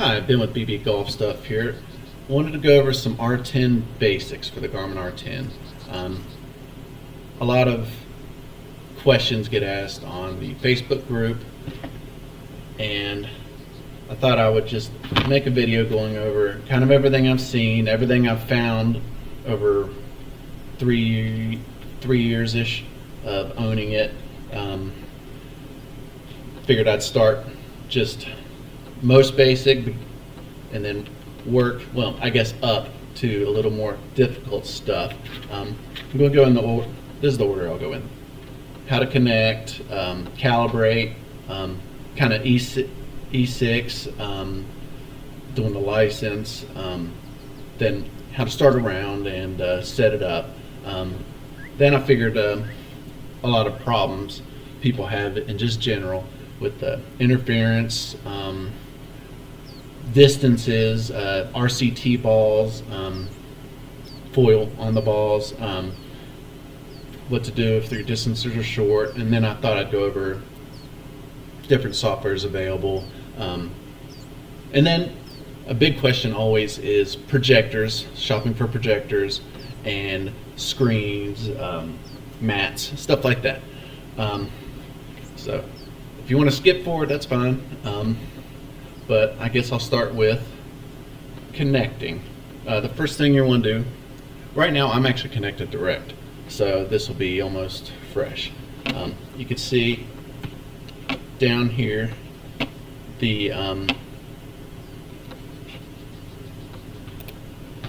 Hi, I've been with BB Golf Stuff here. Wanted to go over some R10 basics for the Garmin R10. A lot of questions get asked on the Facebook group, and I thought I would just make a video going over kind of everything I've seen, everything I've found over three years-ish of owning it. Figured I'd start just most basic and then work, well, I guess up to a little more difficult stuff. I'm going to go in the order, this is the order I'll go in. How to connect, calibrate, kind of E6, doing the license, then how to start around and set it up. Then I figured a lot of problems people have in just general with the interference, distances, RCT balls, foil on the balls, what to do if their distances are short, and then I thought I'd go over different softwares available. And then a big question always is projectors, shopping for projectors and screens, mats, stuff like that. So if you want to skip forward, that's fine. But I guess I'll start with connecting. The first thing you want to do, right now I'm actually connected direct, so this will be almost fresh. You can see down here the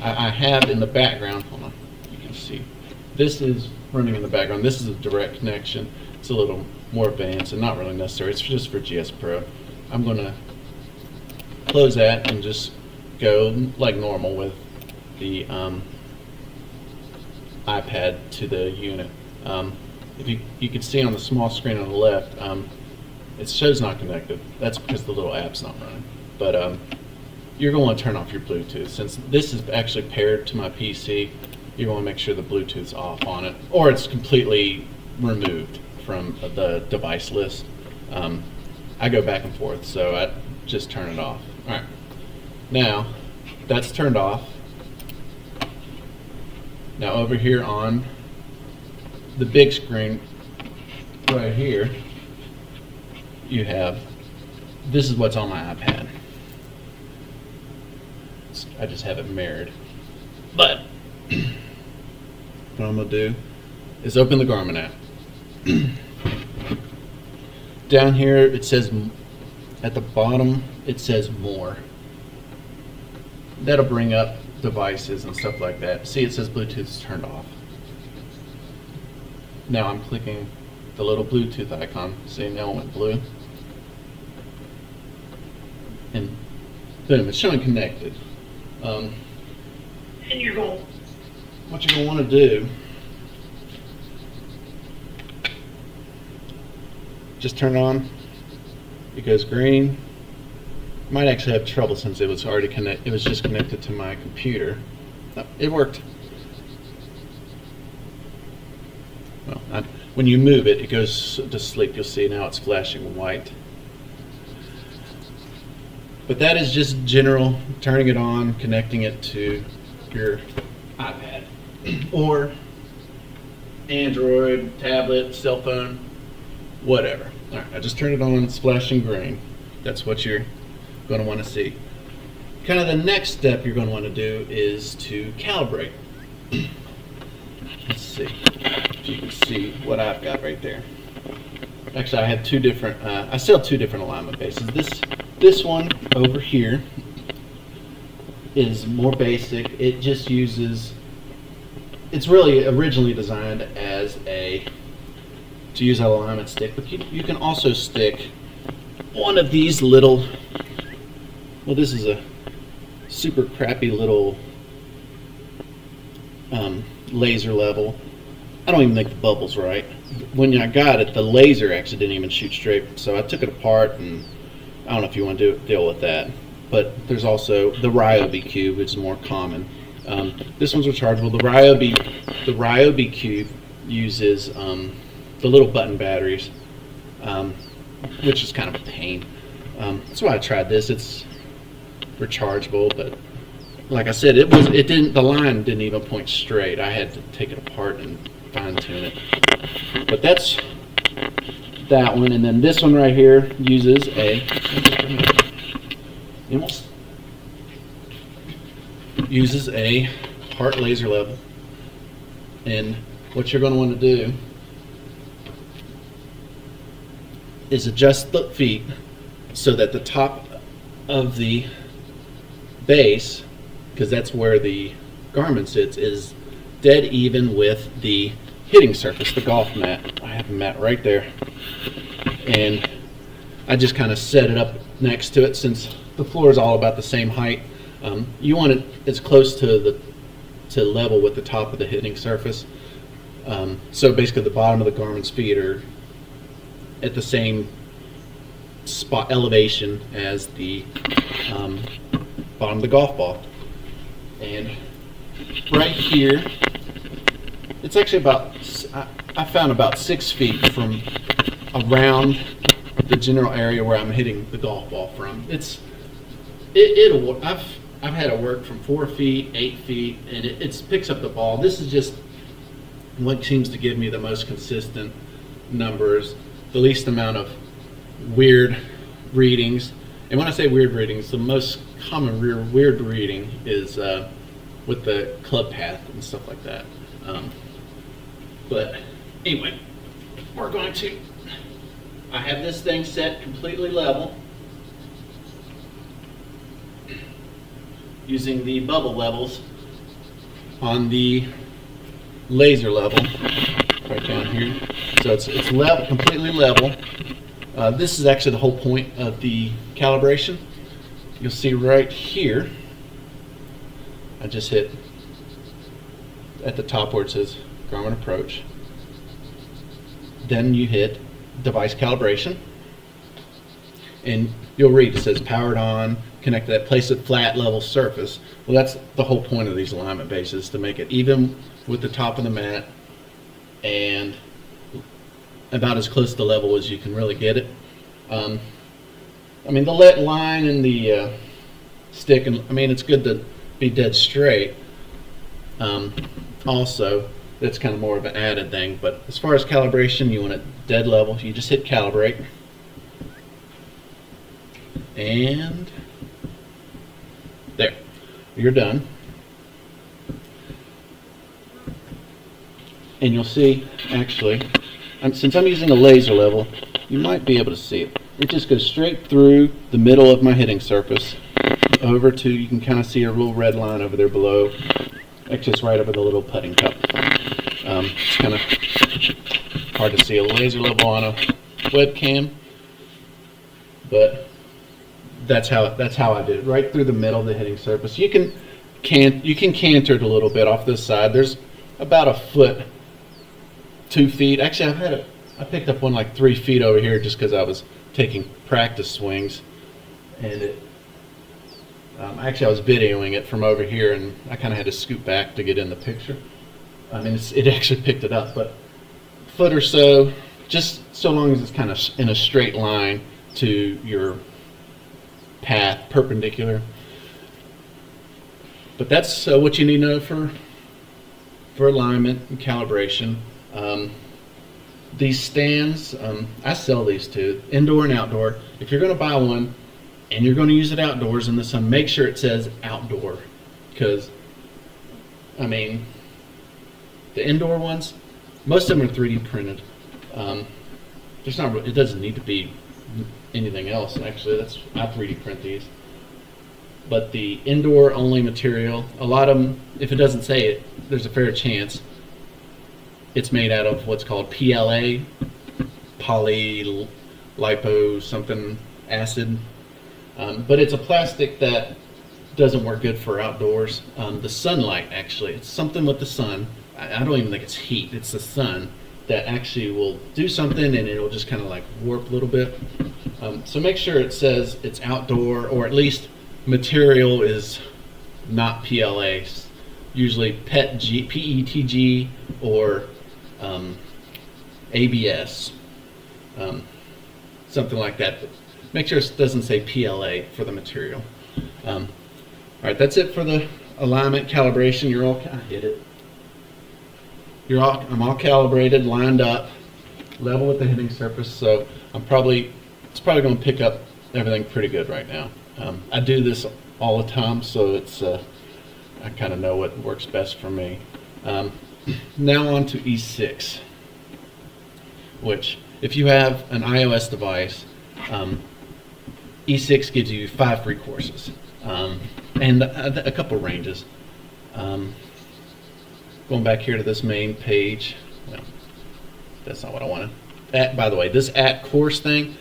I have in the background, hold on, you can see this is running in the background. This is a direct connection. It's a little more advanced and not really necessary. It's just for GSPro. I'm going to close that and just go like normal with the iPad to the unit. If you can see on the small screen on the left, it shows not connected. That's because the little app's not running. But you're going to want to turn off your Bluetooth. Since this is actually paired to my PC, you want to make sure the Bluetooth's off on it, or it's completely removed from the device list. I go back and forth, so I just turn it off. All right, now that's turned off. Now over here on the big screen right here, you have, this is what's on my iPad. I just have it mirrored. But what I'm going to do is open the Garmin app. Down here it says, at the bottom it says more. That'll bring up devices and stuff like that. See, it says Bluetooth's turned off. Now I'm clicking the little Bluetooth icon. See, now it went blue. And boom, it's showing connected. And what you're going to want to do, just turn it on. It goes green. Might actually have trouble since it was already connected. It was just connected to my computer. No, it worked. Well, when you move it, it goes to sleep. You'll see now it's flashing white. But that is just general, turning it on, connecting it to your iPad or Android, tablet, cell phone, whatever. All right, I just turned it on, it's flashing green. That's what you're going to want to see. Kind of the next step you're going to want to do is to calibrate. Let's see if you can see what I've got right there. Actually, I have two different, I still have two different alignment bases. This one over here is more basic. It just uses, it's really originally designed as to use an alignment stick, but you can also stick one of these little, well, this is a super crappy little laser level. I don't even think the bubble's right. When I got it, the laser actually didn't even shoot straight, so I took it apart, and I don't know if you want to deal with that. But there's also the Ryobi Cube, which is more common. This one's rechargeable. The Ryobi Cube uses the little button batteries, which is kind of a pain. That's why I tried this. It's rechargeable, but like I said, the line didn't even point straight. I had to take it apart and fine tune it. But that's that one, and then this one right here uses a part laser level. And what you're going to want to do is adjust the feet so that the top of the base, because that's where the Garmin sits, is dead even with the hitting surface, the golf mat. I have a mat right there, and I just kind of set it up next to it since the floor is all about the same height. You want it as close to level with the top of the hitting surface. So basically the bottom of the Garmin's feet are at the same spot elevation as the bottom of the golf ball. And right here, it's actually I found about 6 feet from around the general area where I'm hitting the golf ball from. I've had it work from 4 feet, 8 feet, and it picks up the ball. This is just what seems to give me the most consistent numbers, the least amount of weird readings. And when I say weird readings, the most common weird reading is with the club path and stuff like that. But anyway, I have this thing set completely level using the bubble levels on the laser level right down here. So it's level, completely level. This is actually the whole point of the calibration. You'll see right here, I just hit at the top where it says Garmin Approach. Then you hit device calibration, and you'll read it says powered on, connect to that, place at flat level surface. Well, that's the whole point of these alignment bases, to make it even with the top of the mat and about as close to level as you can really get it. I mean, the let line and the stick, and I mean, it's good to be dead straight. Also, that's kind of more of an added thing, but as far as calibration, you want it dead level. You just hit calibrate, and there, you're done. And you'll see, actually, since I'm using a laser level, you might be able to see it. It just goes straight through the middle of my hitting surface over to, you can kind of see a real red line over there below. Actually, it's right over the little putting cup. It's kind of hard to see a laser level on a webcam, but that's how I did it, right through the middle of the hitting surface. You can canter it a little bit off this side. There's about a foot, 2 feet. Actually, I picked up one like 3 feet over here just because I was taking practice swings, and actually I was videoing it from over here, and I kind of had to scoot back to get in the picture. I mean, it actually picked it up, but a foot or so, just so long as it's kind of in a straight line to your path, perpendicular. But that's what you need to know for alignment and calibration. These stands, I sell these too, indoor and outdoor. If you're going to buy one and you're going to use it outdoors in the sun, make sure it says outdoor, because I mean, the indoor ones, most of them are 3D printed. It doesn't need to be anything else. Actually, I 3D print these. But the indoor only material, a lot of them, if it doesn't say it, there's a fair chance it's made out of what's called PLA, polylipo something acid. But it's a plastic that doesn't work good for outdoors. The sunlight, actually, it's something with the sun. I don't even think it's heat. It's the sun that actually will do something, and it'll just kind of like warp a little bit. So make sure it says it's outdoor, or at least material is not PLA. Usually PETG or ABS, something like that. But make sure it doesn't say PLA for the material. All right, that's it for the alignment calibration. You're all, I hit it. I'm all calibrated, lined up, level with the hitting surface. So it's probably going to pick up everything pretty good right now. I do this all the time, so it's I kind of know what works best for me. Now on to E6, which if you have an iOS device, E6 gives you 5 free courses and a couple ranges. Going back here to this main page, well, that's not what I wanted. By the way, this course thing,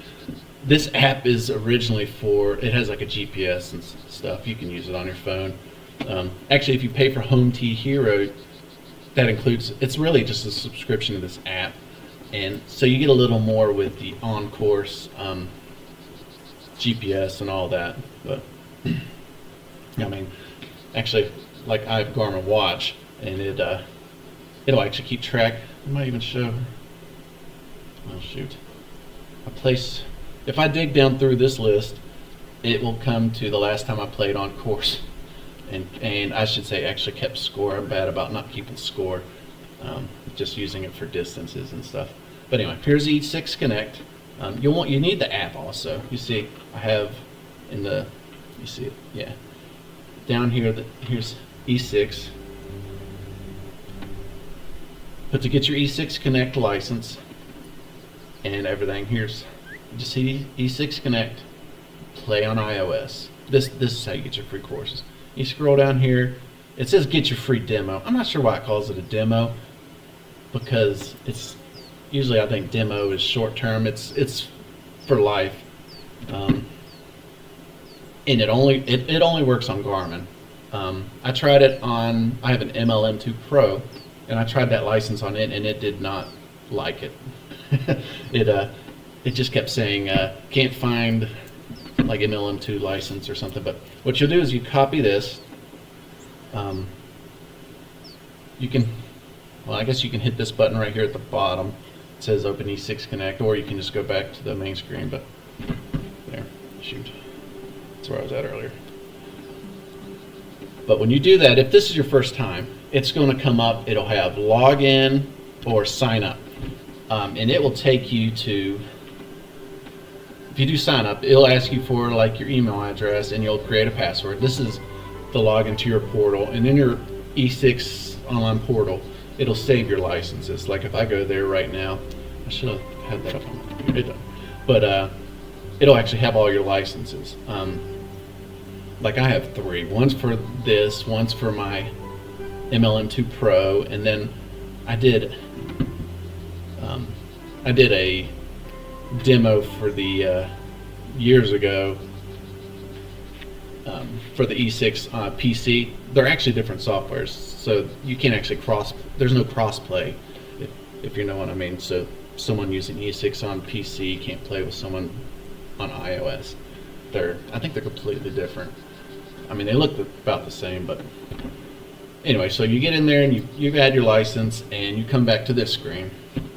this app is originally it has like a GPS and stuff. You can use it on your phone. Actually, if you pay for Home T Hero, that includes, it's really just a subscription to this app. And so you get a little more with the on-course GPS and all that. But, I mean, actually, like I have Garmin Watch, and it'll actually keep track. It might even show, oh shoot, a place. If I dig down through this list, it will come to the last time I played on course. And I should say actually kept score. I'm bad about not keeping score, just using it for distances and stuff. But anyway, here's E6 Connect. You need the app also. You see, I have you see it, yeah. Down here, here's E6. But to get your E6 Connect license and everything, here's, just see E6 Connect, play on iOS. This is how you get your free courses. You scroll down here, it says get your free demo. I'm not sure why it calls it a demo, because it's usually, I think demo is short term. It's for life, and it only works on Garmin. I tried it on, I have an MLM2 Pro, and I tried that license on it, and it did not like it. It just kept saying can't find like MLM2 license or something. But what you'll do is you copy this. You can, well, I guess you can hit this button right here at the bottom. It says Open E6 Connect, or you can just go back to the main screen. But there, shoot, that's where I was at earlier. But when you do that, if this is your first time, it's going to come up. It'll have login or sign up, and it will take you to. If you do sign up, it'll ask you for like your email address, and you'll create a password. This is the login to your portal, and in your E6 online portal, it'll save your licenses. Like if I go there right now, I should have had that up on my computer, but it'll actually have all your licenses. Like I have 3. One's for this, one's for my MLM2 Pro, and then I did a demo for the years ago for the E6 PC. They're actually different softwares, so you can't actually there's no cross-play, if you know what I mean. So someone using E6 on PC can't play with someone on iOS. I think they're completely different. I mean, they look about the same, but anyway, so you get in there and you've had your license, and you come back to this screen.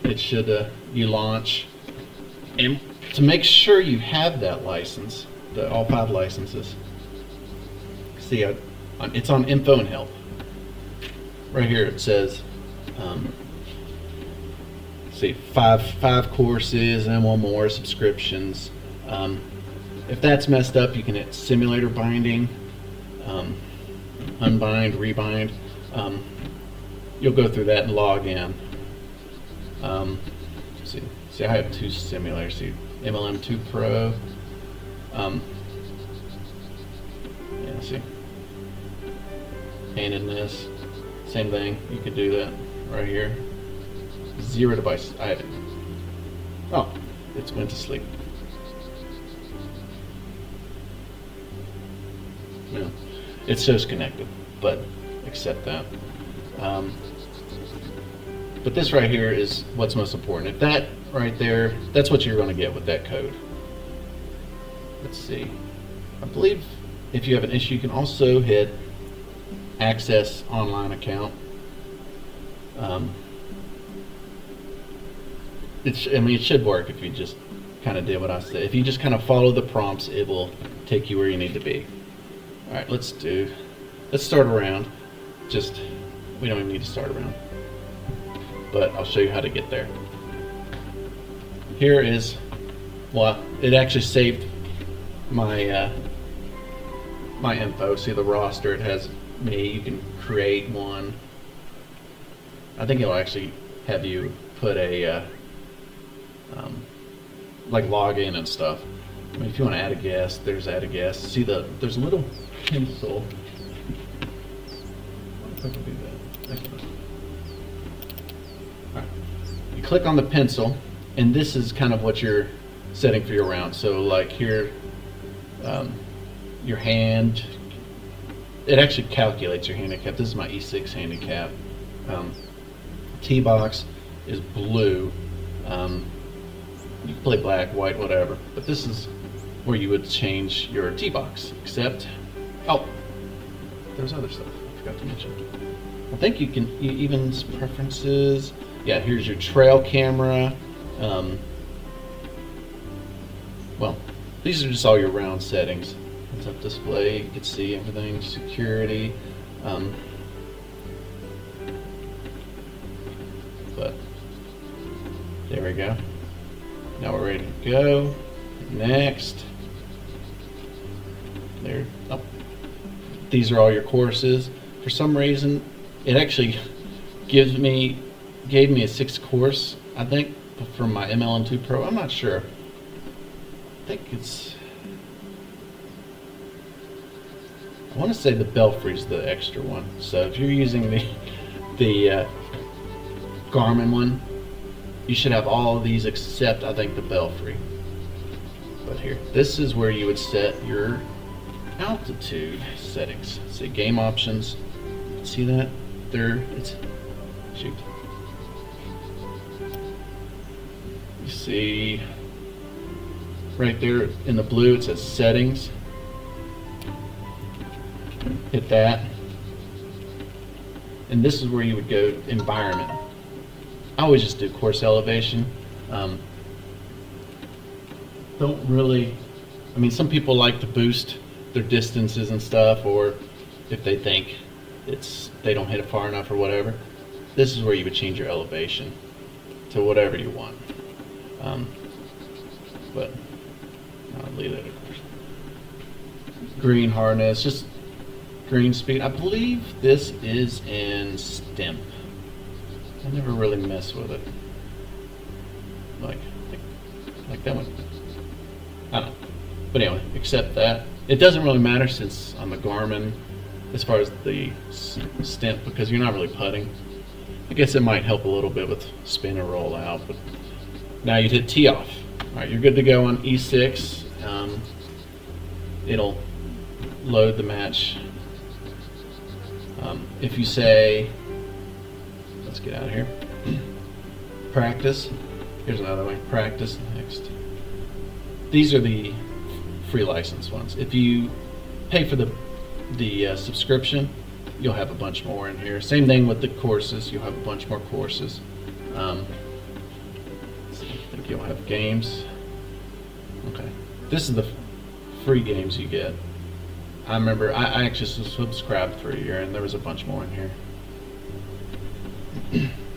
It should, you launch, and to make sure you have that license, all 5 licenses, see, it's on Info and Help. Right here it says, see, 5 courses and 1 more subscriptions. If that's messed up, you can hit simulator binding, unbind, rebind. You'll go through that and log in. See, I have 2 simulators. See, MLM2 Pro. Yeah, see. Handedness, same thing. You could do that right here. 0 devices. Oh, it's went to sleep. No, it shows connected, but accept that. But this right here is what's most important. If that right there, that's what you're going to get with that code. Let's see. I believe if you have an issue, you can also hit access online account. I mean, it should work if you just kind of did what I said. If you just kind of follow the prompts, it will take you where you need to be. All right, let's start around. We don't even need to start around, but I'll show you how to get there. Here is, well, it actually saved my my info. See the roster, it has me. You can create one. I think it'll actually have you put a like log in and stuff. I mean, if you want to add a guest, there's add a guest. See there's a little pencil. If I can do that. All right. You click on the pencil, and this is kind of what you're setting for your round. So like here, your hand, it actually calculates your handicap. This is my E6 handicap. T-box is blue. You can play black, white, whatever, but this is where you would change your T-box, except, oh, there's other stuff I forgot to mention. I think you can, evens, preferences, yeah, here's your trail camera. Well, these are just all your round settings. Heads up display, you can see everything, security. But there we go. Now we're ready to go. Next. There. Oh. These are all your courses. For some reason, it actually gave me a 6th course, I think, from my MLM2 Pro. I'm not sure. I think it's, I want to say the Belfry's the extra one. So if you're using the Garmin one, you should have all of these except, I think, the Belfry. But here, this is where you would set your altitude settings. See, game options. See that? Shoot. You see right there in the blue, it says settings. Hit that. And this is where you would go environment. I always just do course elevation. Don't really, I mean, some people like to boost their distances and stuff, or if they think they don't hit it far enough or whatever. This is where you would change your elevation to whatever you want. But I'll leave it. Green hardness, just green speed. I believe this is in STEM. I never really mess with it. Like that one. I don't know. But anyway, except that. It doesn't really matter since I'm a Garmin as far as the stent, because you're not really putting. I guess it might help a little bit with spin or roll out, but now you'd hit tee off. All right, you're good to go on E6. It'll load the match. If you say, let's get out of here. Practice. Here's another way. Practice next. These are the free license ones. If you pay for the subscription, you'll have a bunch more in here. Same thing with the courses. You'll have a bunch more courses. I think you'll have games. Okay. This is the free games you get. I remember I actually subscribed for a year, and there was a bunch more in here.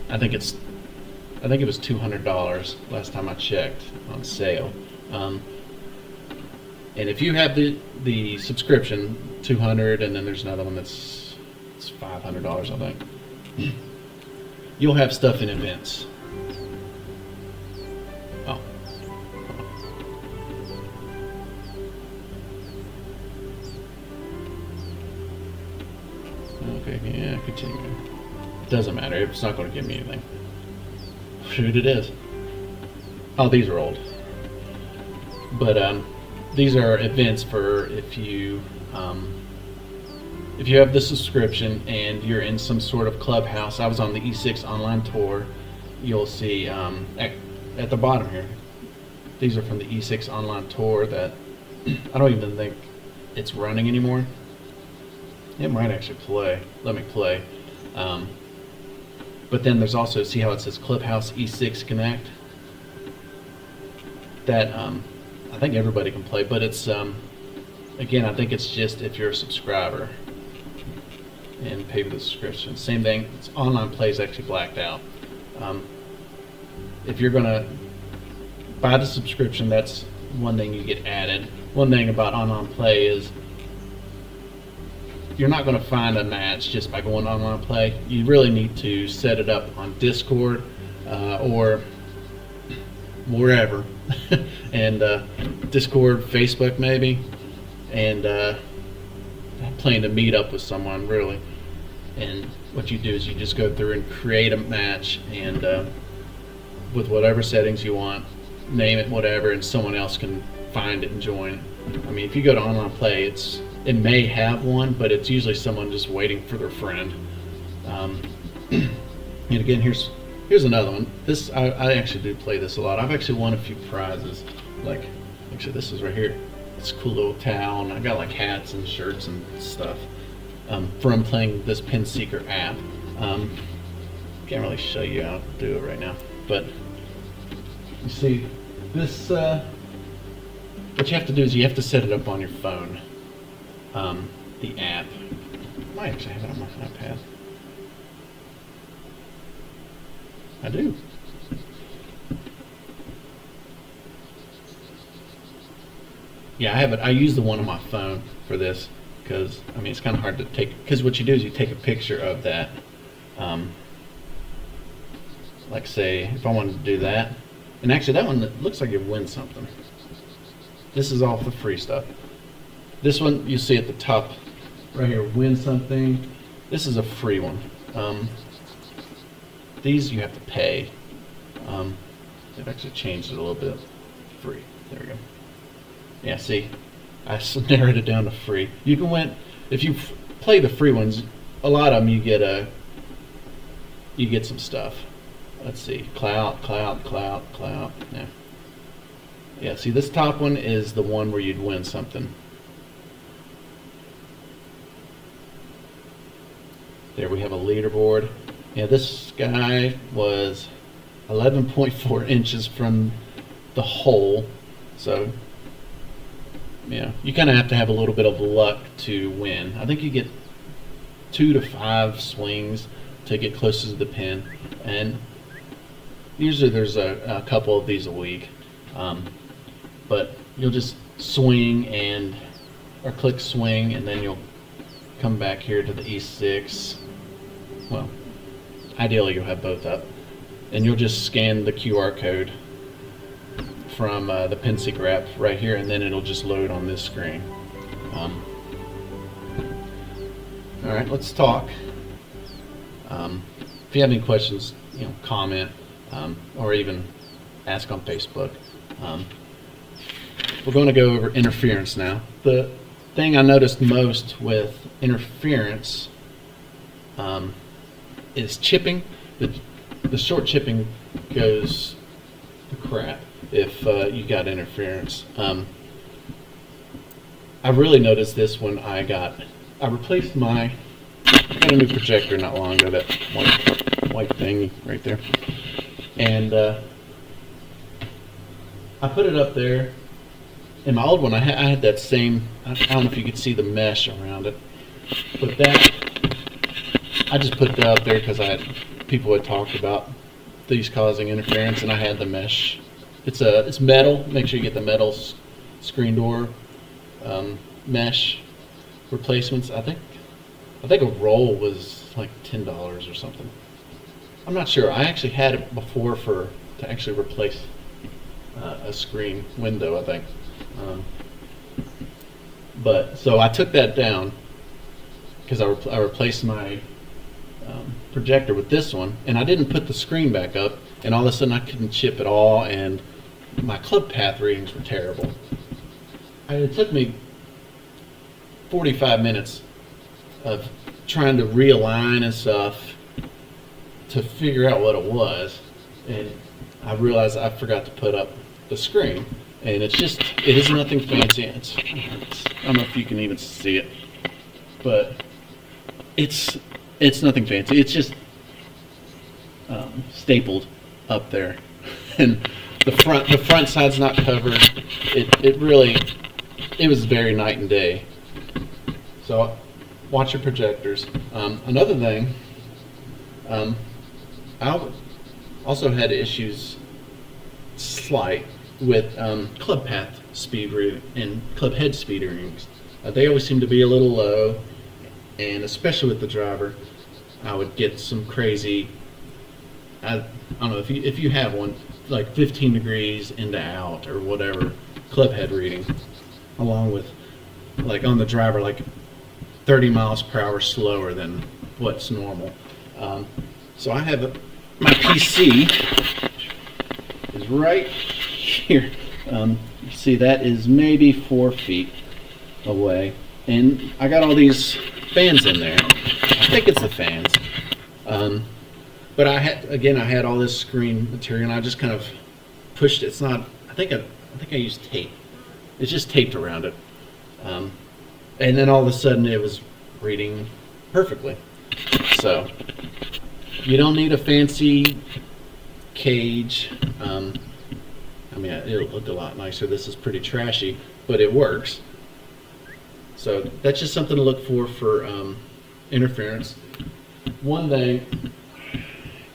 I think it was $200 last time I checked on sale. And if you have the subscription, $200, and then there's another one it's $500, I think. You'll have stuff in events. Oh. Okay, yeah, continue. Doesn't matter. It's not going to give me anything. Shoot, it is. Oh, these are old. But these are events for if you have the subscription and you're in some sort of clubhouse. I was on the E6 online tour. You'll see at the bottom here. These are from the E6 online tour that I don't even think it's running anymore. It might actually play. Let me play. But then there's also, see how it says Clubhouse E6 Connect? That I think everybody can play, but it's again, I think it's just if you're a subscriber and pay for the subscription. Same thing, it's online play is actually blacked out. If you're gonna buy the subscription, that's one thing you get added. One thing about online play is you're not going to find a match just by going online play. You really need to set it up on Discord or wherever, and Discord, Facebook maybe, and plan to meet up with someone really. And what you do is you just go through and create a match, and with whatever settings you want, name it whatever, and someone else can find it and join. I mean, if you go to online play, it may have one, but it's usually someone just waiting for their friend. And again, here's another one. This I actually do play this a lot. I've actually won a few prizes. Like, actually, this is right here. It's a cool little towel, and I got like hats and shirts and stuff from playing this Pinseeker app. Can't really show you how to do it right now, but you see this. What you have to do is you have to set it up on your phone. The app. I might actually have it on my iPad. I do. Yeah, I have it. I use the one on my phone for this because, I mean, it's kind of hard to take, because what you do is you take a picture of that. Like, say, if I wanted to do that, and actually that one looks like you win something. This is all the free stuff. This one you see at the top right here, win something. This is a free one. These you have to pay. They've actually changed it a little bit. Free. There we go. Yeah, see, I narrowed it down to free. You can win if you play the free ones. A lot of them you get some stuff. Let's see, clout. Yeah. Yeah. See, this top one is the one where you'd win something. There we have a leaderboard. Yeah, this guy was 11.4 inches from the hole, so yeah, you kind of have to have a little bit of luck to win. I think you get 2 to 5 swings to get closest to the pin, and usually there's a couple of these a week, but you'll just swing or click swing, and then you'll come back here to the E6. Well, ideally you'll have both up, and you'll just scan the QR code from the Pinseeker app right here, and then it'll just load on this screen. All right, let's talk. If you have any questions, comment or even ask on Facebook. We're going to go over interference now. The thing I noticed most with interference is chipping. The short chipping goes to crap if you got interference. I really noticed this when I replaced I got a new projector not long ago, that white thing right there, and I put it up there. In my old one, I had that same, I don't know if you could see the mesh around it, but I just put that up there because people had talked about these causing interference, and I had the mesh. It's metal. Make sure you get the metal screen door mesh replacements. I think a roll was like $10 or something. I'm not sure. I actually had it before to actually replace a screen window, I think. But so I took that down because I replaced my projector with this one, and I didn't put the screen back up, and all of a sudden I couldn't chip at all, and my club path readings were terrible. It took me 45 minutes of trying to realign and stuff to figure out what it was, and I realized I forgot to put up the screen. And it is nothing fancy. I don't know if you can even see it, but it's nothing fancy. It's just stapled up there, and the front side's not covered. It really it was very night and day. So watch your projectors. Another thing, I also had issues slight with club path speed reading and club head speed readings. They always seem to be a little low, and especially with the driver, I would get some crazy, I don't know if you have one, like 15 degrees into out or whatever club head reading, along with like on the driver like 30 miles per hour slower than what's normal. So I have my PC is right here. You see that is maybe 4 feet away, and I got all these fans in there. I think it's the fans. But I had all this screen material, and I just kind of pushed it. It's not. I think I used tape. It's just taped around it. And then all of a sudden, it was reading perfectly. So you don't need a fancy cage. I mean, it'll look a lot nicer. This is pretty trashy, but it works. So that's just something to look for interference. One thing,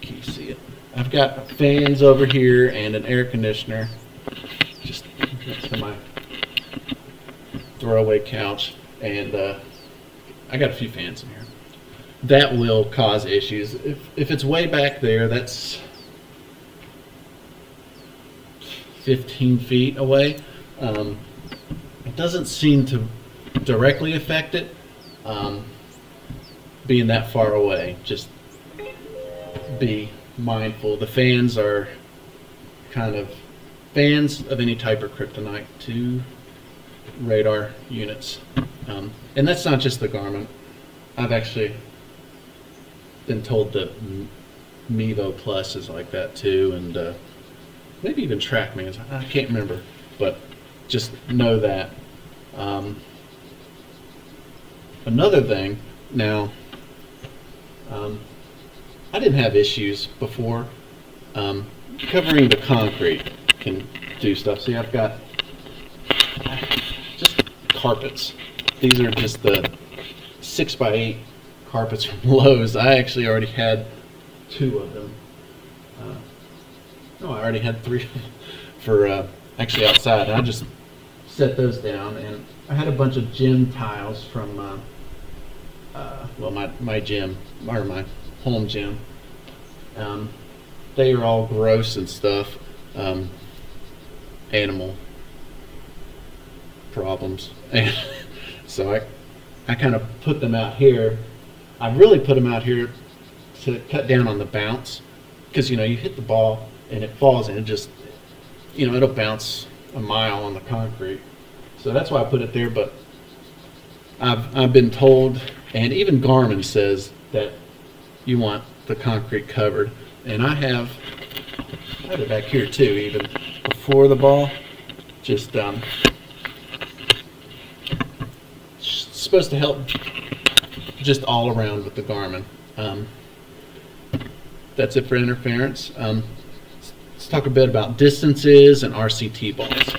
can you see it? I've got fans over here and an air conditioner just next to my throwaway couch, and I got a few fans in here. That will cause issues. If it's way back there, that's 15 feet away. It doesn't seem to directly affect it, being that far away. Just be mindful. The fans are kind of fans of any type of kryptonite to radar units, and that's not just the Garmin. I've actually been told that Mevo Plus is like that too, and maybe even TrackMan. I can't remember, but just know that. Another thing, now, I didn't have issues before. Covering the concrete can do stuff. See, I've got just carpets. These are just the 6x8 carpets from Lowe's. I actually already had 2 of them. No, I already had 3 for actually outside. I just set those down, and I had a bunch of gym tiles from well, my gym, or my home gym. They are all gross and stuff, animal problems, and so I kind of put them out here. I really put them out here to cut down on the bounce, because you hit the ball and it falls, and it just it'll bounce a mile on the concrete. So that's why I put it there. But I've been told, and even Garmin says, that you want the concrete covered, and I have it back here too, even before the ball. Just supposed to help just all around with the Garmin. That's it for interference. Let's talk a bit about distances and RCT balls.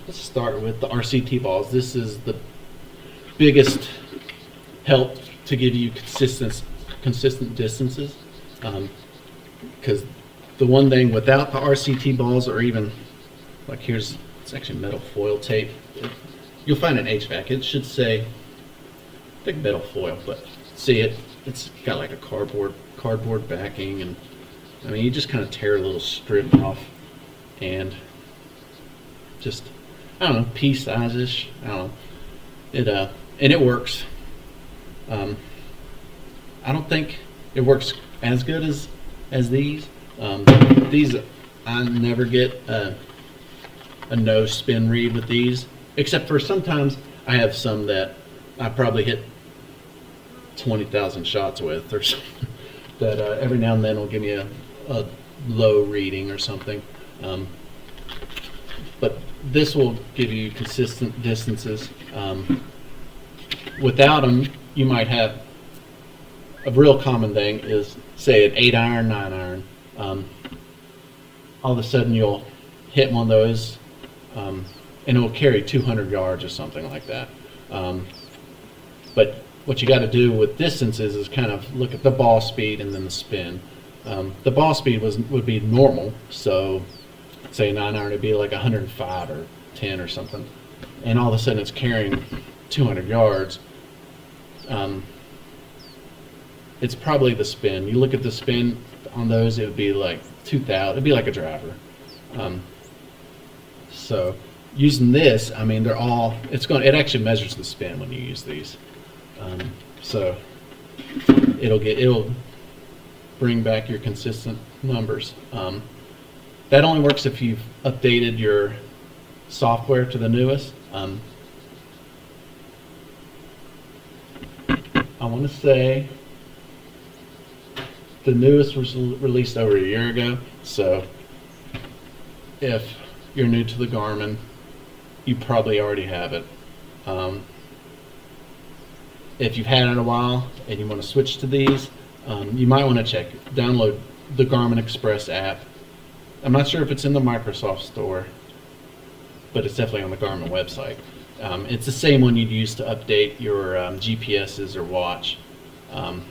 Let's start with the RCT balls. This is the biggest help to give you consistent distances. Because the one thing without the RCT balls, or even like it's actually metal foil tape. You'll find an HVAC. It should say, I think, metal foil, but see it's got like a cardboard backing, and I mean, you just kind of tear a little strip off, and just, I don't know, pea size-ish. I don't know. And it works. I don't think it works as good as these. These, I never get a no spin read with these, except for sometimes I have some that I probably hit 20,000 shots with, or something, that every now and then will give me a low reading or something. But this will give you consistent distances. Without them, you might have a real common thing is, say, an 8-iron, 9-iron. All of a sudden you'll hit one of those and it will carry 200 yards or something like that. But what you got to do with distances is kind of look at the ball speed and then the spin. The ball speed would be normal, so say 9-iron would be like 105 or 10 or something, and all of a sudden it's carrying 200 yards. It's probably the spin. You look at the spin on those, it would be like 2,000. It'd be like a driver. So using this, I mean, it actually measures the spin when you use these. So it'll bring back your consistent numbers. That only works if you've updated your software to the newest. I want to say the newest was released over a year ago, so if you're new to the Garmin, you probably already have it. If you've had it a while and you want to switch to these, you might want to download the Garmin Express app. I'm not sure if it's in the Microsoft Store, but it's definitely on the Garmin website. It's the same one you'd use to update your GPSs or watch, and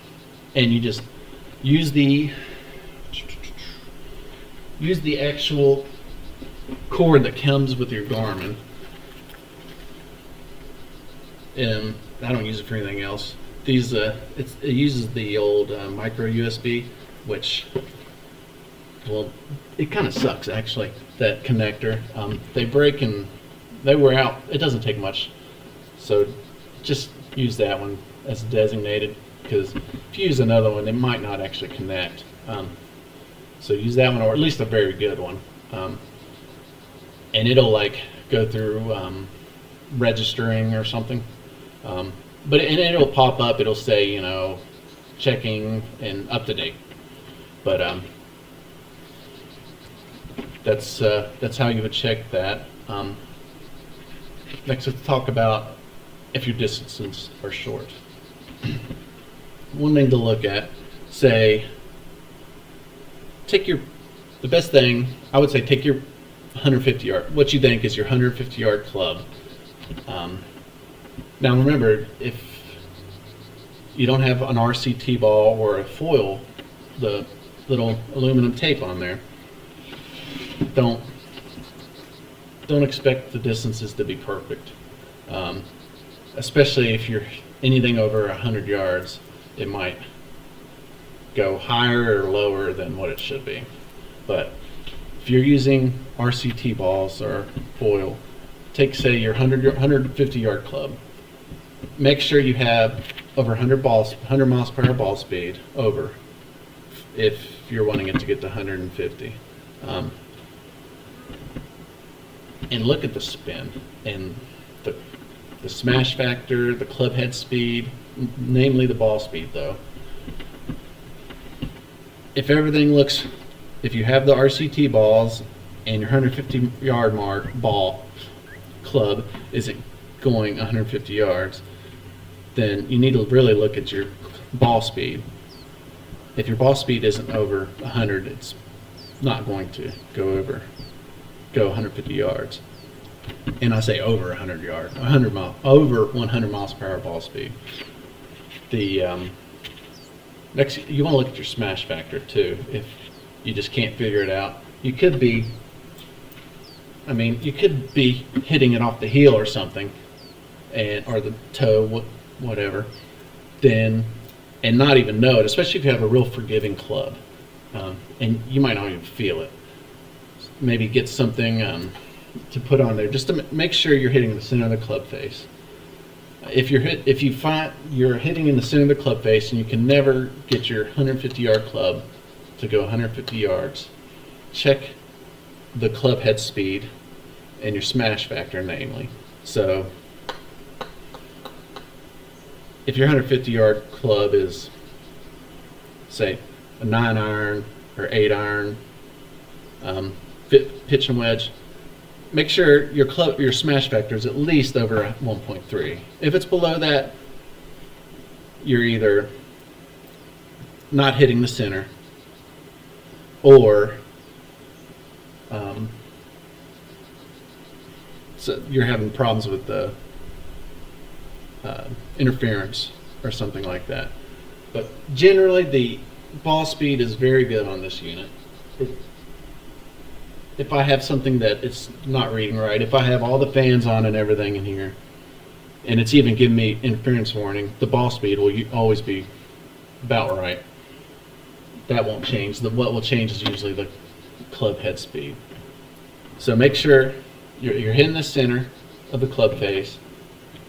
you just use the actual cord that comes with your Garmin. And I don't use it for anything else. These it uses the old micro USB, which, well, it kind of sucks actually, that connector. They break and they wear out. It doesn't take much, so just use that one as designated, because if you use another one, it might not actually connect. So use that one, or at least a very good one, and it'll like go through registering or something. But it'll pop up. It'll say, you know, checking and up to date. But that's how you would check that. Next, let's talk about if your distances are short. One thing to look at, say, the best thing, I would say, take your 150 yard, what you think is your 150 yard club. Now remember, if you don't have an RCT ball or a foil, the little aluminum tape on there, don't expect the distances to be perfect. Especially if you're anything over 100 yards, it might go higher or lower than what it should be. But if you're using RCT balls or foil, take, say, your 150 yard club. Make sure you have over 100 miles per hour ball speed over, if you're wanting it to get to 150. And look at the spin and the smash factor, the club head speed, namely the ball speed though. If you have the RCT balls and your 150 yard mark ball club isn't going 150 yards, then you need to really look at your ball speed. If your ball speed isn't over 100, it's not going to go 150 yards. And I say over 100 yards, over 100 miles per hour ball speed. The next, you want to look at your smash factor too. If you just can't figure it out, you could be hitting it off the heel or something, or the toe, whatever, and not even know it, especially if you have a real forgiving club, and you might not even feel it. Maybe get something to put on there just to make sure you're hitting the center of the club face. If you find you're hitting in the center of the club face and you can never get your 150 yard club to go 150 yards, check the club head speed and your smash factor, namely. So if your 150 yard club is, say, a 9-iron or 8-iron, pitch and wedge, make sure your smash factor is at least over 1.3. If it's below that, you're either not hitting the center, so you're having problems with the interference or something like that. But generally, the ball speed is very good on this unit. If I have something that it's not reading right, if I have all the fans on and everything in here, and it's even giving me interference warning, the ball speed will always be about right. That won't change. What will change is usually the club head speed. So make sure you're hitting the center of the club face.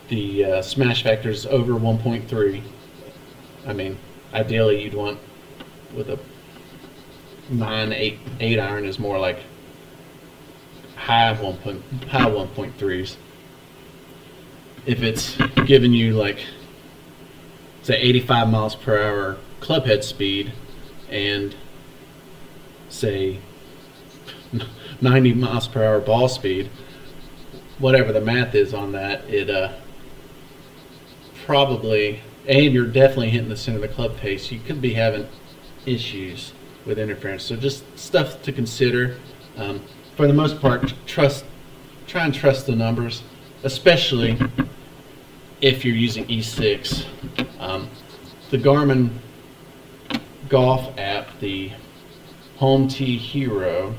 The smash factor is over 1.3. I mean, ideally you'd want with a 8 iron is more like high 1.3s. If it's giving you like say 85 miles per hour club head speed and say 90 miles per hour ball speed, whatever the math is on that, it probably, and you're definitely hitting the center of the club face, you could be having issues with interference. So just stuff to consider. For the most part, try and trust the numbers, especially if you're using E6. The Garmin Golf app, the Home T Hero,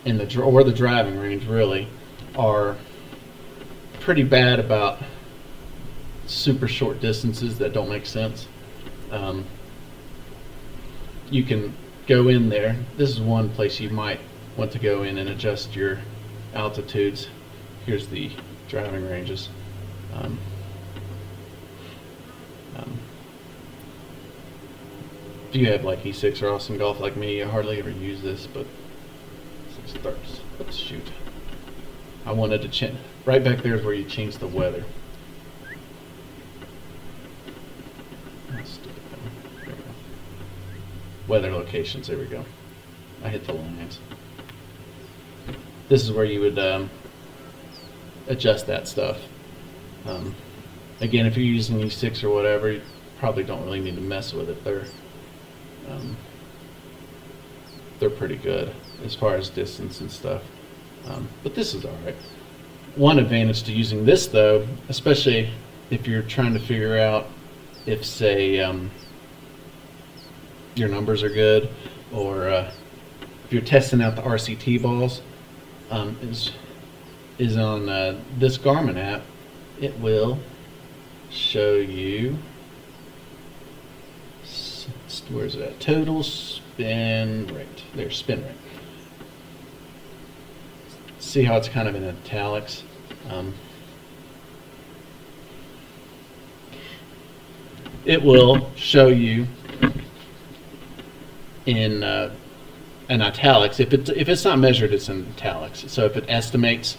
and the driving range really are pretty bad about super short distances that don't make sense. You can go in there. This is one place you might want to go in and adjust your altitudes. Here's the driving ranges. If you have like E6 or Awesome Golf like me, you hardly ever use this, but let's shoot. I wanted to change. Right back there is where you change the weather. Weather locations, there we go. I hit the lines. This is where you would adjust that stuff. Again, if you're using E6 or whatever, you probably don't really need to mess with it. They're pretty good as far as distance and stuff. But this is alright. One advantage to using this though, especially if you're trying to figure out if say your numbers are good, or if you're testing out the RCT balls, is on this Garmin app. It will show you, where's it at? Total spin rate. There's spin rate. See how it's kind of in italics. It will show you in italics. If it's not measured, it's in italics. So if it estimates,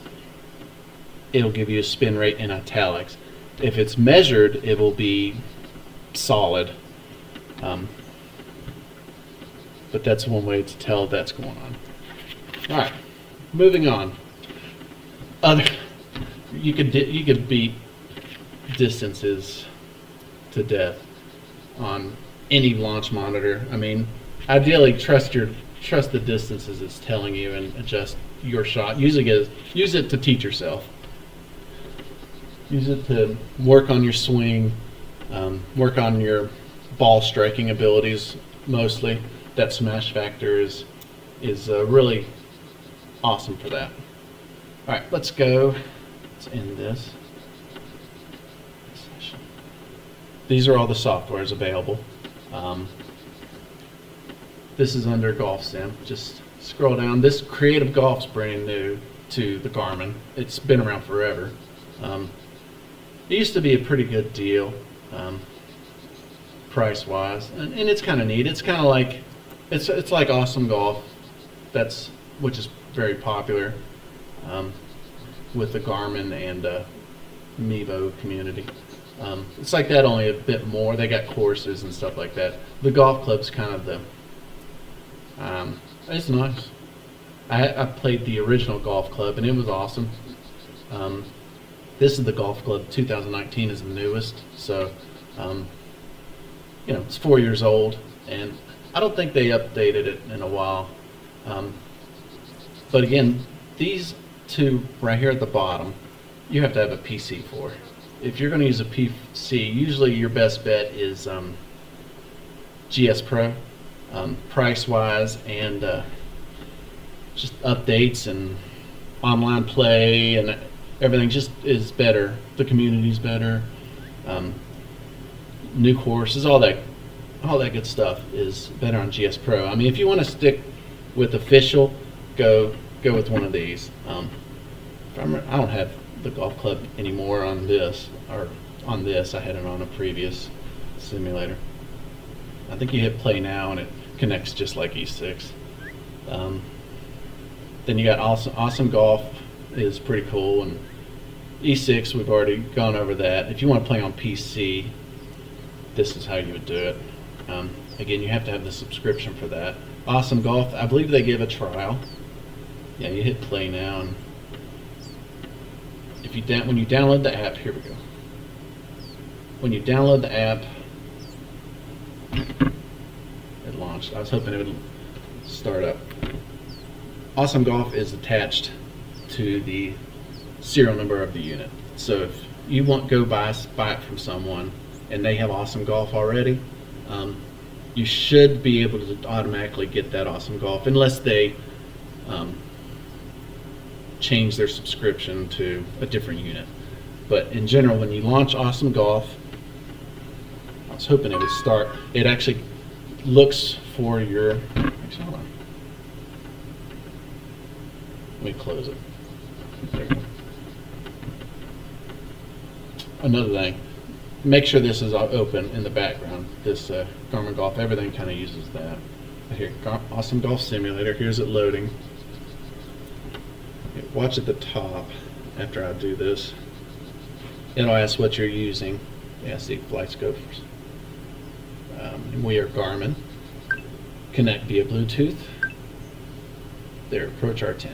it'll give you a spin rate in italics. If it's measured, it will be solid. But that's one way to tell that's going on. All right, moving on. You could beat distances to death on any launch monitor. I mean, ideally trust the distances it's telling you and adjust your shot. Use it to teach yourself. Use it to work on your swing, work on your ball striking abilities mostly. That smash factor is really awesome for that. All right, let's go. Let's end this session. These are all the softwares available. This is under Golf Sim. Just scroll down. This Creative Golf's brand new to the Garmin. It's been around forever. It used to be a pretty good deal, price-wise, and it's kind of neat. It's kind of like it's like Awesome Golf, which is very popular with the Garmin and Mevo community. It's like that, only a bit more. They got courses and stuff like that. The golf club's kind of it's nice. I played the original golf club and it was awesome. This is the golf club 2019 is the newest, so it's 4 years old, and I don't think they updated it in a while. But again, these two right here at the bottom, you have to have a PC for. If you're going to use a PC, usually your best bet is GSPro, price-wise, and just updates and online play and everything just is better. The community's better. New courses, all that good stuff is better on GSPro. I mean, if you want to stick with official, go with one of these. I don't have the golf club anymore on this, or on this. I had it on a previous simulator. I think you hit play now and it connects just like E6. Then you got awesome golf is pretty cool, and E6 we've already gone over that. If you want to play on PC, this is how you would do it. Again, you have to have the subscription for that. Awesome Golf, I believe they give a trial. Yeah, you hit play now, and if you when you download the app, here we go. When you download the app, it launched. I was hoping it would start up. Awesome Golf is attached to the serial number of the unit. So if you go buy it from someone and they have Awesome Golf already, you should be able to automatically get that Awesome Golf unless they change their subscription to a different unit. But in general, when you launch Awesome Golf, I was hoping it would start. It actually looks for your. Actually, hold on. Let me close it. There we go. Another thing, make sure this is open in the background. This Garmin Golf, everything kind of uses that. Here, Awesome Golf Simulator. Here's it loading. Watch at the top after I do this. It'll ask what you're using. Yeah, see, flight scopes. And we are Garmin. Connect via Bluetooth. There, Approach R10.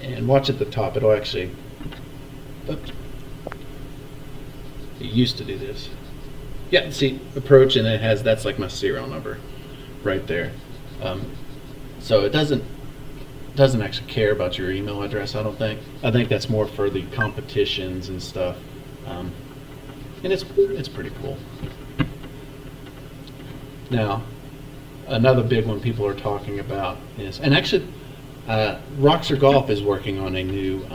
And watch at the top. It'll actually. Oops. It used to do this. Yeah, see, Approach, and it has, that's like my serial number right there. So it doesn't actually care about your email address, I don't think. I think that's more for the competitions and stuff. And it's pretty cool. Now, another big one people are talking about is, and actually, Roxor Golf is working on a new,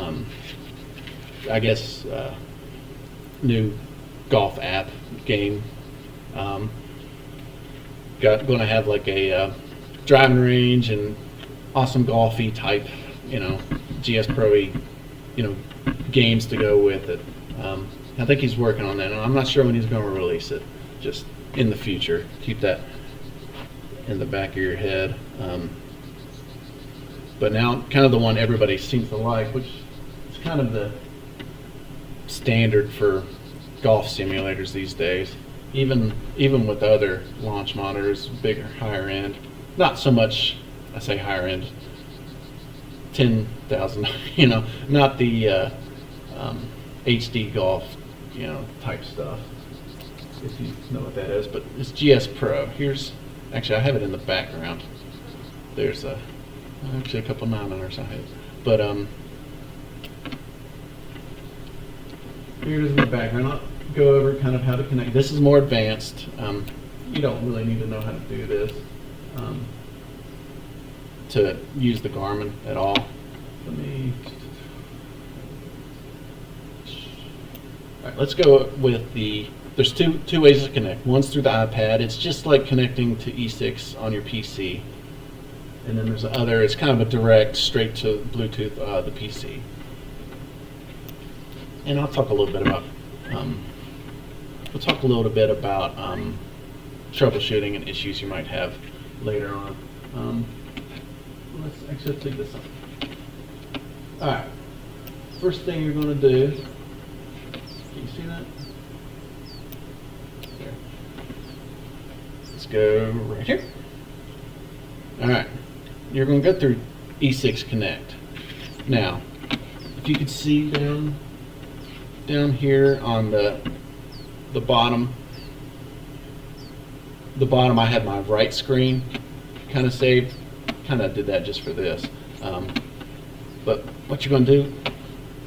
I guess, new golf app game. Going to have like a driving range and Awesome Golf-y type, GSPro-y, games to go with it. I think he's working on that, and I'm not sure when he's going to release it. Just in the future, keep that in the back of your head. But now, kind of the one everybody seems to like, which is kind of the standard for golf simulators these days. Even with other launch monitors, bigger, higher end. Not so much. I say higher end, 10,000. Not the HD golf, type stuff. If you know what that is, but it's GSPro. Here's actually I have it in the background. There's actually a couple 900s I have, but here's in the background. I'll go over kind of how to connect. This is more advanced. You don't really need to know how to do this to use the Garmin at all. All right, let's go with there's two ways to connect. One's through the iPad. It's just like connecting to E6 on your PC. And then there's the other, it's kind of a direct, straight to Bluetooth, the PC. And I'll talk a little bit about, troubleshooting and issues you might have later on. Let's actually take this up. All right. First thing you're going to do. Can you see that? There. Let's go right here. All right. You're going to go through E6 Connect. Now, if you could see down here on the bottom. The bottom, I had my right screen kind of saved. Kind of did that just for this, but what you're going to do,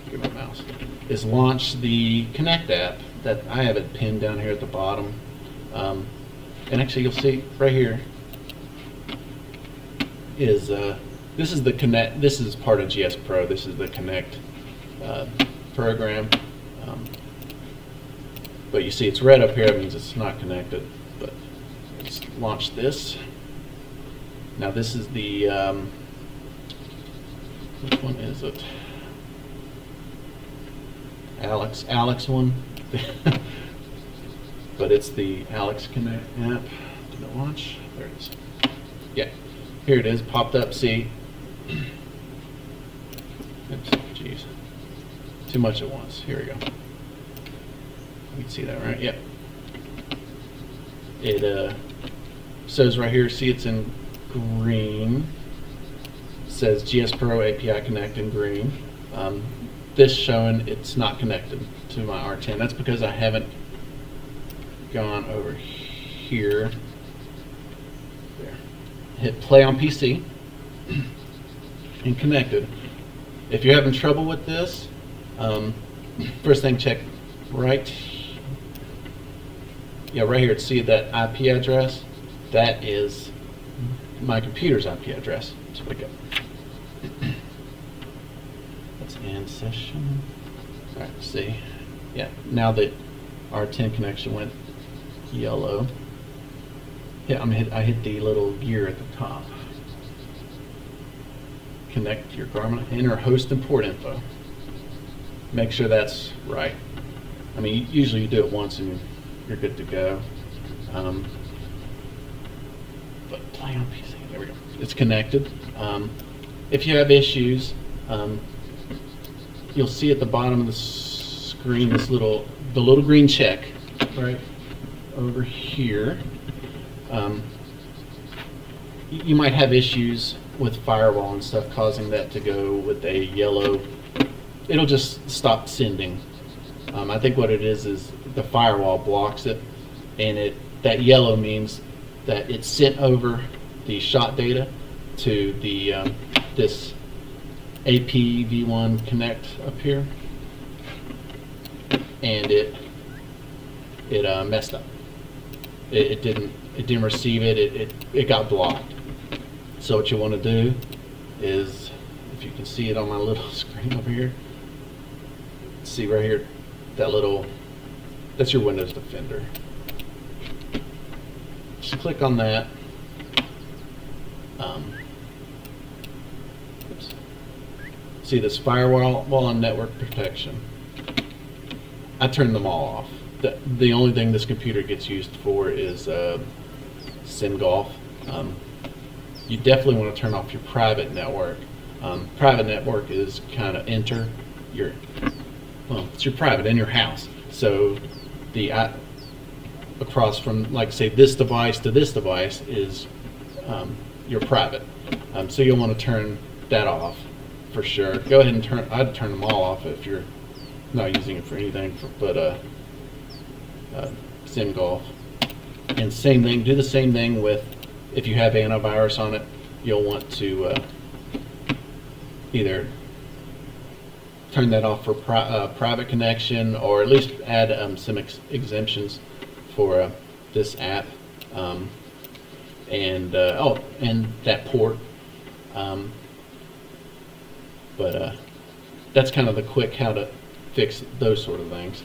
get my mouse, is launch the Connect app that I have it pinned down here at the bottom. And actually you'll see right here is this is the Connect. This is part of GSPro. This is the Connect program. But you see it's red up here. That means it's not connected. But let's launch this. Now this is the which one is it? Alex one. But it's the Alex Connect app. Did it launch? There it is. Yeah, here it is. Popped up. See. Oops. Jeez. Too much at once. Here we go. You can see that, right? Yep. It says right here. See, it's in green. It says GSPro API Connect in green. This showing it's not connected to my R10. That's because I haven't gone over here. There. Hit play on PC and connected. If you're having trouble with this, first thing, check right. Yeah, right here. See that IP address? That is my computer's IP address. Let's pick up. Let's end session. All right, see. Yeah, now that R10 connection went yellow. Yeah, I hit the little gear at the top. Connect your Garmin. Enter host and port info. Make sure that's right. I mean, usually you do it once and you're good to go. But play on PC. There we go. It's connected. If you have issues, you'll see at the bottom of the screen the little green check right over here. You might have issues with firewall and stuff causing that to go with a yellow. It'll just stop sending. I think what it is the firewall blocks it, and that yellow means that it's sent over the shot data to the this APv1 Connect up here, and it messed up. It didn't receive it. It got blocked. So what you want to do is, if you can see it on my little screen over here, see right here, that's your Windows Defender. Just click on that. Oops. See this firewall and network protection. I turned them all off. The only thing this computer gets used for is SimGolf. You definitely want to turn off your private network. Private network is kind of it's your private in your house. So the across from, like, say, this device to this device is your private. So you'll want to turn that off for sure. Go ahead and I'd turn them all off if you're not using it for anything but SimGolf. And same thing, do the same thing with, if you have antivirus on it, you'll want to either turn that off for private connection, or at least add some exemptions for this app, and that port. But that's kind of the quick how to fix those sort of things.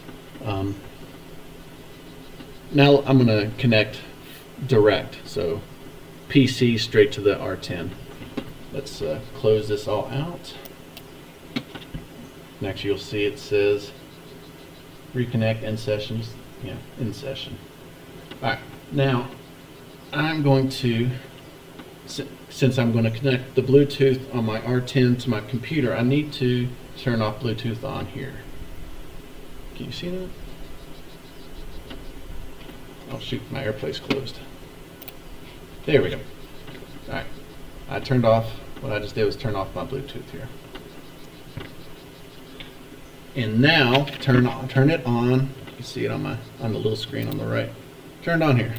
Now I'm going to connect direct, so PC straight to the R10. Let's close this all out. Next, you'll see it says reconnect end sessions. Yeah, end session. All right, now I'm going to, since I'm going to connect the Bluetooth on my R10 to my computer, I need to turn off Bluetooth on here. Can you see that? Oh shoot, my AirPlay's closed. There we go. All right, I turned off. What I just did was turn off my Bluetooth here. And now turn it on. You can see it on the little screen on the right. Turned on here.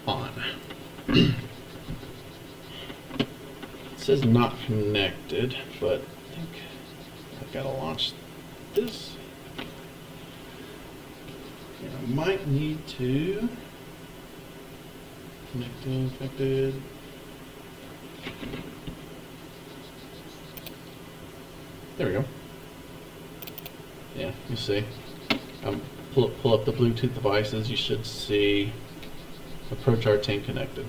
On. It says not connected, but think I've got to launch this. And I might need to connected. There we go. Yeah, you see. Pull up the Bluetooth devices. You should see Approach R10 connected.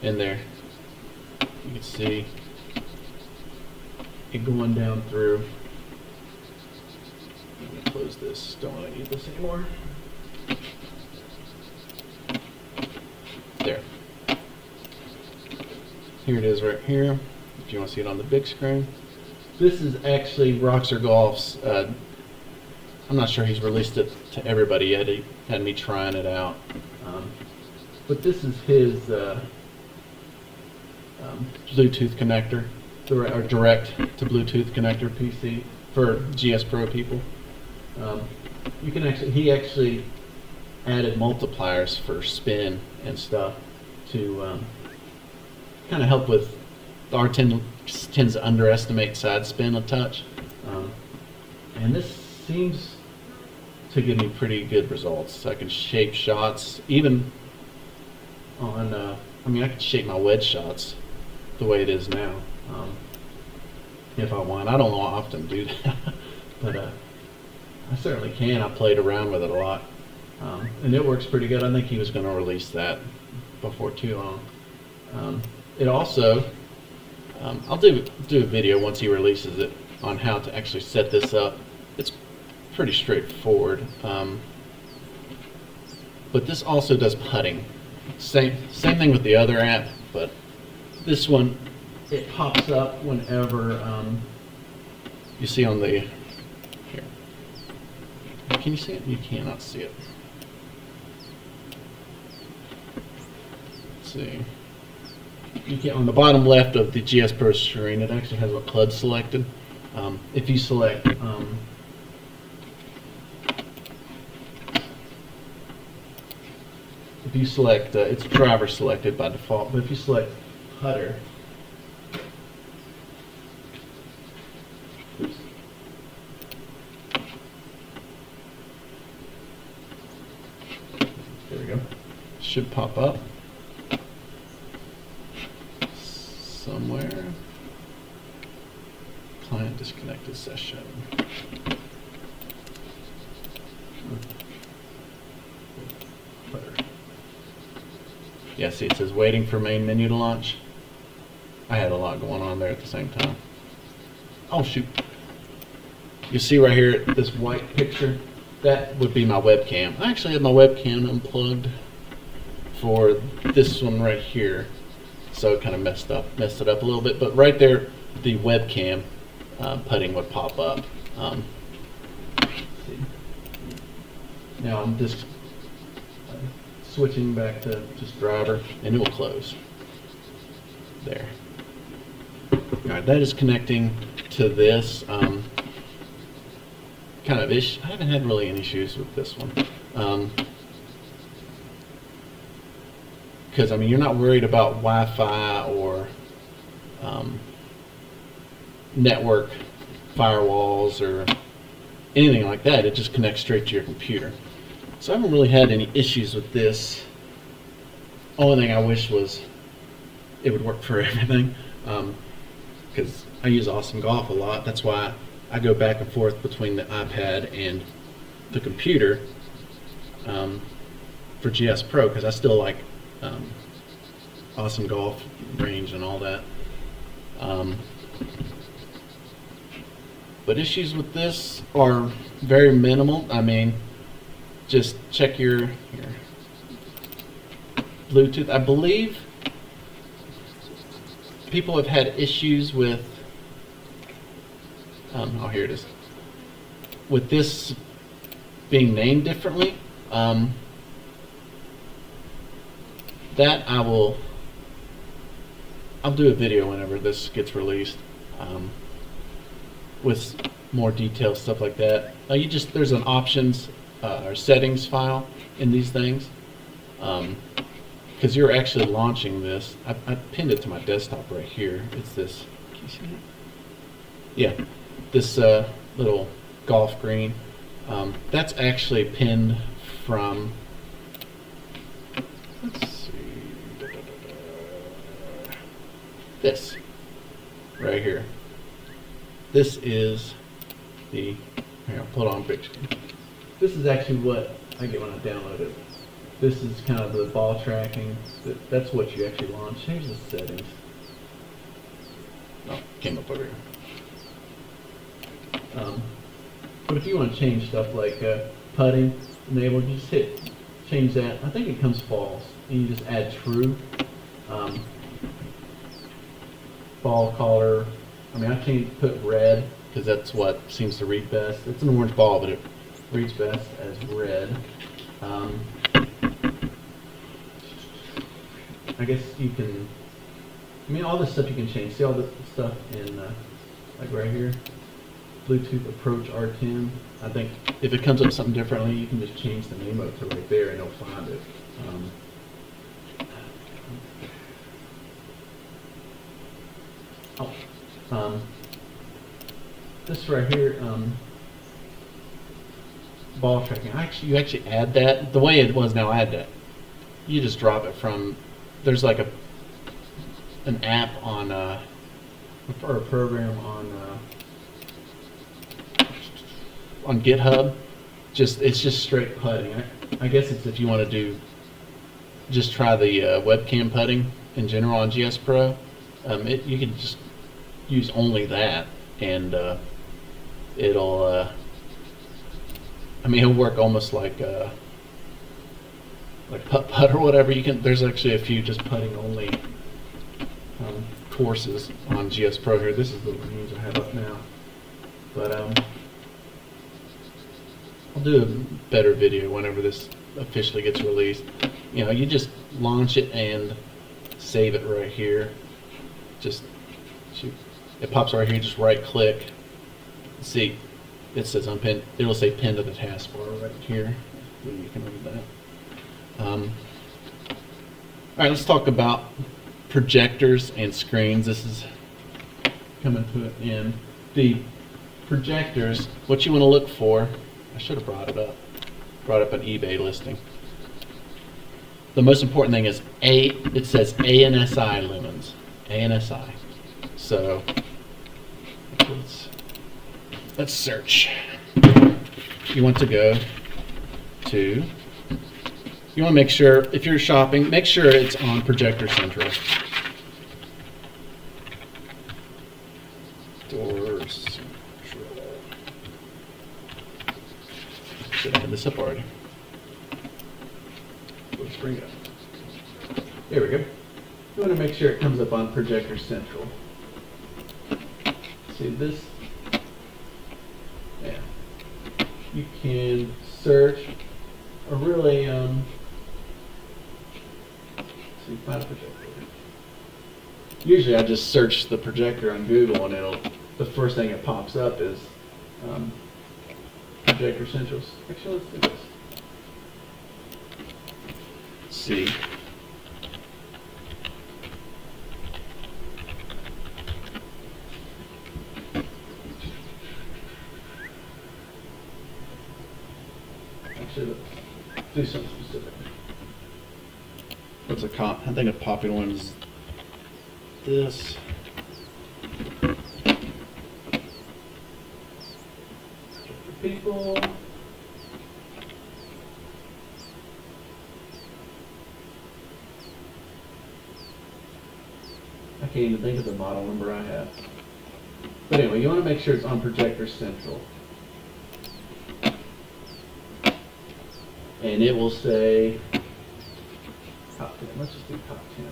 In there, you can see it going down through. Let me close this. Don't want to need this anymore. There. Here it is right here. If you want to see it on the big screen. This is actually Roxer Golf's. I'm not sure he's released it to everybody yet. He had me trying it out. But this is his Bluetooth connector, or direct to Bluetooth connector PC for GSPro people. You can actually, he actually added multipliers for spin and stuff to kind of help with the R10 tends to underestimate side spin a touch, and this seems to give me pretty good results. So I can shape shots even on. I mean, I can shape my wedge shots the way it is now if I want. I don't often do that, but I certainly can. I played around with it a lot, and it works pretty good. I think he was going to release that before too long. It also, I'll do a video once he releases it on how to actually set this up. It's pretty straightforward, but this also does putting. Same thing with the other app, but this one, it pops up whenever you see on the here. Can you see it? You cannot see it. Let's see. You can, on the bottom left of the GSPro screen, it actually has a HUD selected. If you select it's driver selected by default, but if you select putter, oops. There we go. Should pop up somewhere. Client disconnected session. Putter. Yeah, see, it says waiting for main menu to launch. I had a lot going on there at the same time. Oh shoot. You see right here, this white picture? That would be my webcam. I actually had my webcam unplugged for this one right here. So it kind of messed it up a little bit. But right there, the webcam putting would pop up. Let's see. Now I'm just switching back to just driver, and it will close. There. Alright, that is connecting to this. Kind of ish. I haven't had really any issues with this one. Because I mean, you're not worried about Wi-Fi or network firewalls or anything like that. It just connects straight to your computer. So I haven't really had any issues with this. Only thing I wish was it would work for everything, because I use Awesome Golf a lot. That's why I go back and forth between the iPad and the computer for GSPro, because I still like Awesome Golf range and all that. But issues with this are very minimal. I mean, just check your Bluetooth. I believe people have had issues with, oh, here it is, with this being named differently. That I'll do a video whenever this gets released, with more detailed stuff like that. There's an options or settings file in these things, because you're actually launching this. I pinned it to my desktop right here. It's this. You see that? Yeah, this little golf green. That's actually pinned from, let's see, this right here. This is the, here, I'll put it on big screen. This is actually what I get when I download it. This is kind of the ball tracking. That's what you actually launch. Here's the settings. Oh, came up over here. But if you want to change stuff like putting enabled, you just change that. I think it comes false, and you just add true. Ball color. I mean, I put red because that's what seems to read best. It's an orange ball, but it reads best as red. I guess you can. I mean, all this stuff you can change. See all the stuff in like right here. Bluetooth Approach R10. I think if it comes up something differently, you can just change the name of it to right there, and it'll find it. This right here, ball tracking. You actually add that. The way it was now, I had to. You just drop it from. There's like an app on or a program on GitHub. It's just straight putting. I guess it's if you want to just try the webcam putting in general on GSPro. You can just use only that, and it'll. I mean, it'll work almost like putt or whatever. There's actually a few just putting only courses on GSPro here. This is the ones I have up now, but I'll do a better video whenever this officially gets released. You know, you just launch it and save it right here. Just shoot. It pops right here. Just right click. See, it says unpinned. It'll say pinned to the taskbar right here. You can read that. All right, let's talk about projectors and screens. This is coming to an end. The projectors, what you want to look for, I should have brought it up. Brought up an eBay listing. The most important thing is it says ANSI Lumens. ANSI. So let's search. You want to go to, you want to make sure, if you're shopping, make sure it's on Projector Central. Doors Central. Should have had this up already. Let's bring it up. There we go. You want to make sure it comes up on Projector Central. See this? Yeah. You can search or really see, find a projector. Usually I just search the projector on Google, and the first thing that pops up is Projector Central. Actually, let's do this. Let's see. Actually, let's do something specific. What's I think a popular one is this. People. I can't even think of the model number I have. But anyway, you want to make sure it's on Projector Central. And it will say top 10. Let's just do top 10.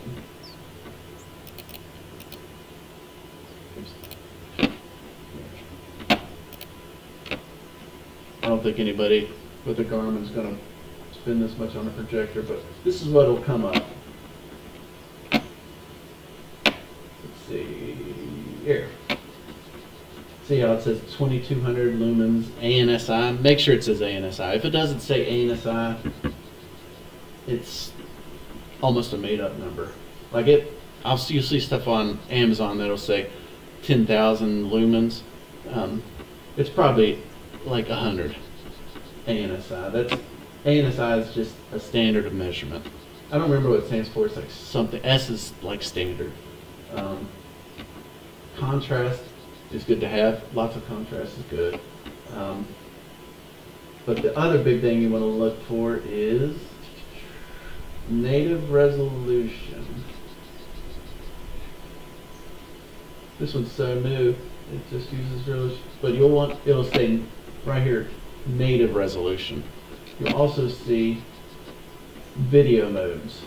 I don't think anybody with a Garmin is going to spend this much on a projector, but this is what will come up. Let's see here. See how it says 2200 lumens ANSI? Make sure it says ANSI. If it doesn't say ANSI, it's almost a made-up number. Like you'll see stuff on Amazon that'll say 10,000 lumens. It's probably like 100 ANSI. ANSI is just a standard of measurement. I don't remember what it stands for. It's like something. S is like standard. Contrast is good to have. Lots of contrast is good. But the other big thing you want to look for is native resolution. This one's so new, it just uses resolution. But it'll say right here, native resolution. You'll also see video modes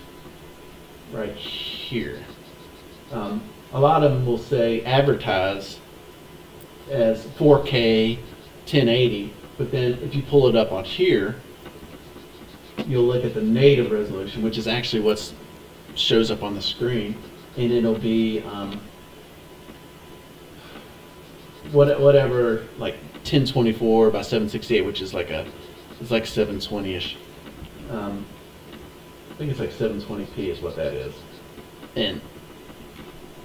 right here. A lot of them will say advertise as 4K 1080, but then if you pull it up on here, you'll look at the native resolution, which is actually what shows up on the screen, and it'll be whatever, like 1024 by 768, which is like it's like 720ish. I think it's like 720p is what that is. And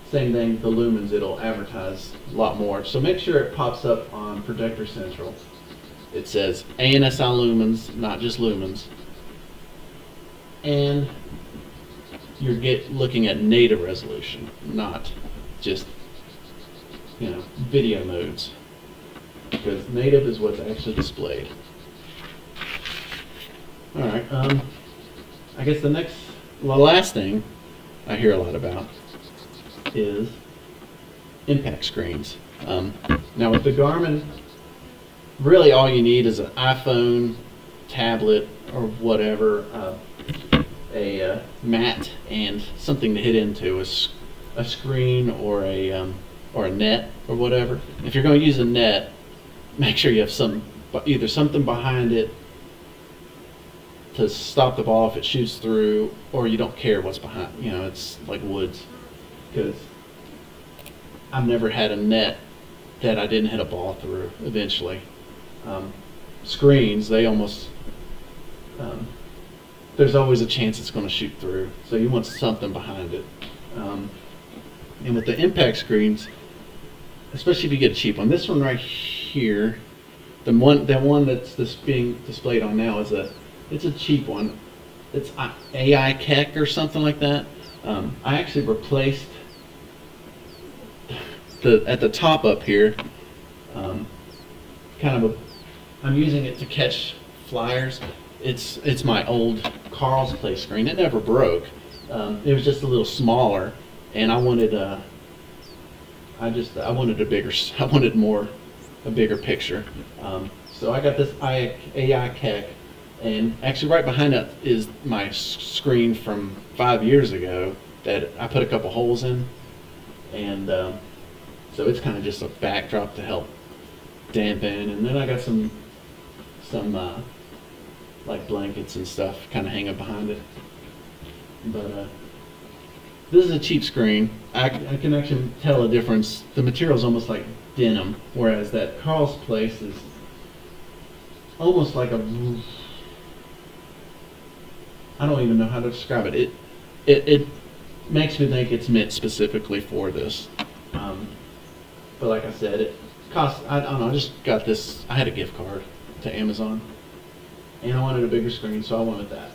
same thing, the lumens, it'll advertise a lot more. So make sure it pops up on Projector Central. It says ANSI lumens, not just lumens. And you're looking at native resolution, not just, video modes. Because native is what's actually displayed. Alright, I guess the last thing I hear a lot about is impact screens. Now with the Garmin, really all you need is an iPhone, tablet, or whatever, a mat and something to hit into, a screen or a net or whatever. If you're going to use a net, make sure you have either something behind it to stop the ball if it shoots through, or you don't care what's behind. It's like woods. Because I've never had a net that I didn't hit a ball through eventually. Screens, they almost, there's always a chance it's going to shoot through. So you want something behind it. And with the impact screens, especially if you get a cheap one, this one right here, the one that's being displayed on now it's a cheap one. It's AI Keck or something like that. I actually replaced at the top up here, I'm using it to catch flyers. It's my old Carl's Play screen. It never broke. It was just a little smaller, and I wanted a bigger picture. So I got this AI Keck, and actually right behind that is my screen from 5 years ago that I put a couple holes in, and so it's kind of just a backdrop to help dampen. And then I got some like blankets and stuff kind of hanging behind it. But this is a cheap screen. I can actually tell a difference. The material is almost like denim, whereas that Carl's Place is almost like I don't even know how to describe it. It makes me think it's meant specifically for this. But like I said, it costs, I don't know, I just got this, I had a gift card to Amazon, and I wanted a bigger screen, so I wanted that.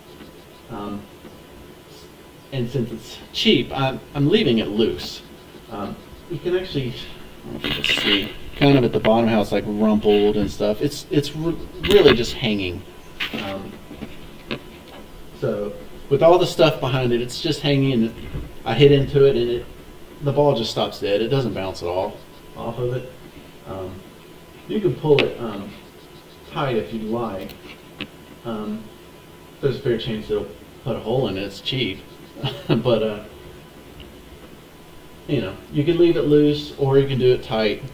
And since it's cheap, I'm leaving it loose. You can actually, I don't know if you can see, kind of at the bottom how it's like rumpled and stuff. It's really just hanging. So with all the stuff behind it, it's just hanging, and I hit into it, and the ball just stops dead. It doesn't bounce at all off of it. You can pull it tight if you'd like. There's a fair chance it'll put a hole in it. It's cheap. But you can leave it loose, or you can do it tight.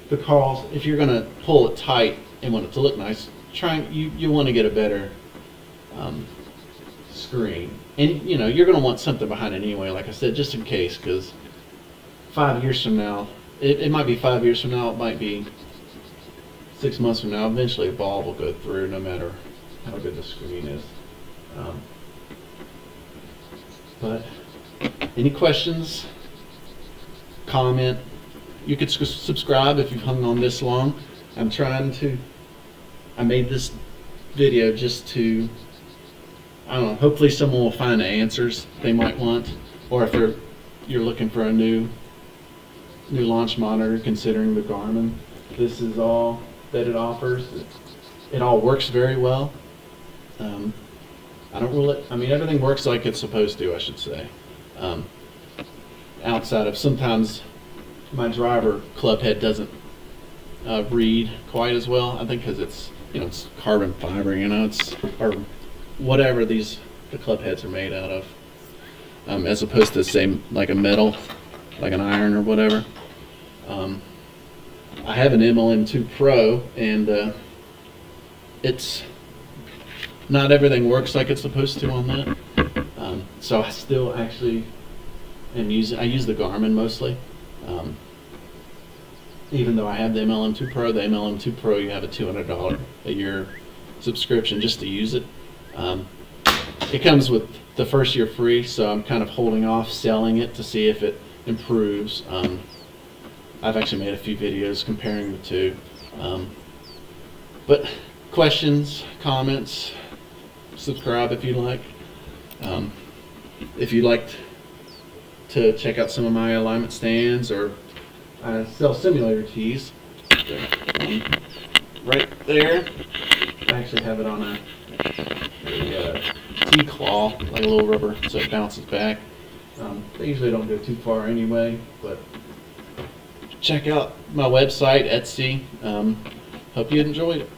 The Carl's, if you're gonna pull it tight and want it to look nice, you want to get a better screen, and you're gonna want something behind it anyway. Like I said, just in case, because 5 years from now, it might be 5 years from now, it might be 6 months from now. Eventually, a ball will go through, no matter how good the screen is. But any questions, comment. You could subscribe if you've hung on this long. I made this video just to, I don't know, hopefully someone will find the answers they might want, or if you're looking for a new launch monitor considering the Garmin. This is all that it offers. It all works very well. Everything works like it's supposed to, I should say. Outside of sometimes my driver club head doesn't read quite as well. I think because it's carbon fiber, or whatever the club heads are made out of, as opposed to say like a metal, like an iron or whatever. I have an MLM2 Pro, and it's not everything works like it's supposed to on that. So I still actually I use the Garmin mostly. Even though I have the MLM2 Pro, you have a $200 a year subscription just to use it. It comes with the first year free, so I'm kind of holding off selling it to see if it improves. I've actually made a few videos comparing the two. But questions, comments, subscribe if you like. If you'd like to check out some of my alignment stands, or I sell simulator tees. Right there. I actually have it on a T-claw, like a little rubber, so it bounces back. They usually don't go too far anyway, but check out my website, Etsy. Hope you enjoyed it.